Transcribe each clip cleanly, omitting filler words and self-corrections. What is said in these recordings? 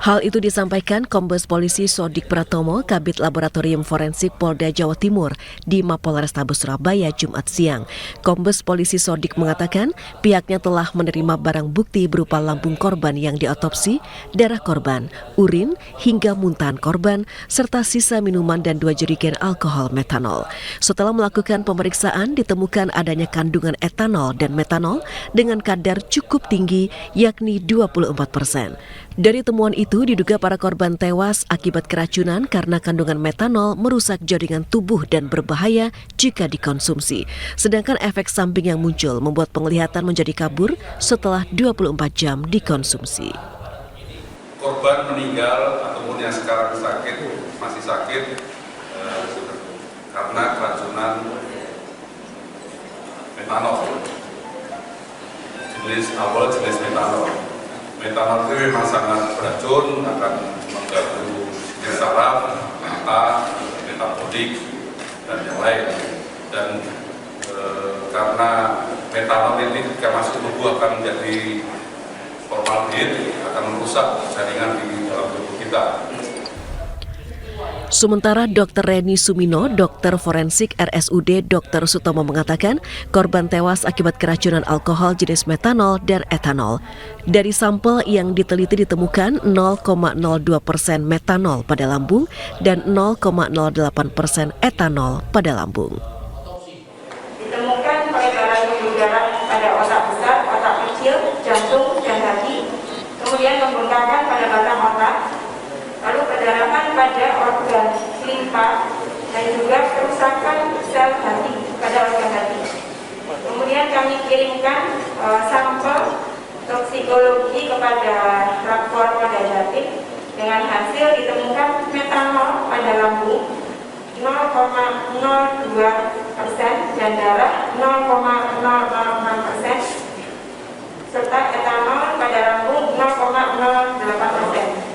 Hal itu disampaikan Kombes Polisi Sodik Pratomo, Kabid Laboratorium Forensik Polda Jawa Timur di Mapolrestabes Surabaya Jumat siang. Kombes Polisi Sodik mengatakan pihaknya telah menerima barang bukti berupa lambung korban yang diotopsi, darah korban, urin, hingga muntahan korban, serta sisa minuman dan 2 jerigen alkohol metanol. Setelah melakukan pemeriksaan, ditemukan adanya kandungan etanol dan metanol dengan kadar cukup tinggi, yakni 24%. Dari temuan itu diduga para korban tewas akibat keracunan karena kandungan metanol merusak jaringan tubuh dan berbahaya jika dikonsumsi. Sedangkan efek samping yang muncul membuat penglihatan menjadi kabur setelah 24 jam dikonsumsi. Korban meninggal ataupun yang sekarang masih sakit karena keracunan metanol. Jenis metanol. Metanol itu memang sangat beracun, akan mengganggu sistem saraf, mata, metabolik, dan yang lain. Dan karena metanol ini ketika masuk tubuh akan menjadi formaldehid, akan merusak jaringan di dalam tubuh kita. Sementara Dr. Reni Sumino, dokter forensik RSUD Dr. Sutomo mengatakan korban tewas akibat keracunan alkohol jenis metanol dan etanol. Dari sampel yang diteliti ditemukan 0,02% metanol pada lambung dan 0,08% etanol pada lambung. Ditemukan peredaran pembuluh darah pada otak besar, otak kecil, jantung, dan hati, kemudian pembengkakan pada batang otak, lalu perdarahan pada organ limpa, dan juga kerusakan sel hati pada organ hati. Kemudian kami kirimkan sampel toksikologi kepada lapor Polda Jatim dengan hasil ditemukan metanol pada lambung 0,02% dan darah 0,006%, serta etanol pada lambung 0,08%.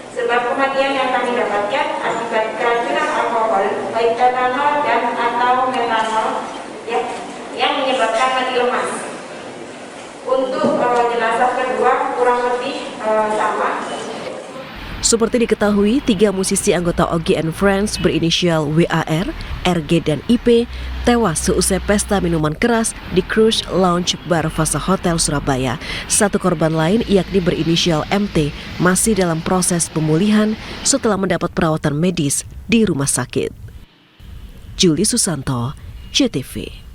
Sebab kematian yang kami dapatkan akibat keracunan alkohol, baik etanol dan atau metanol, yang menyebabkan mati lemas. Untuk jenazah kedua kurang lebih sama. Seperti diketahui, 3 musisi anggota Ogi and Friends berinisial WAR, RG, dan IP tewas seusai pesta minuman keras di Cruise Lounge Bar Fasa Hotel Surabaya. 1 korban lain, yakni berinisial MT, masih dalam proses pemulihan setelah mendapat perawatan medis di rumah sakit. Juli Susanto, JTV.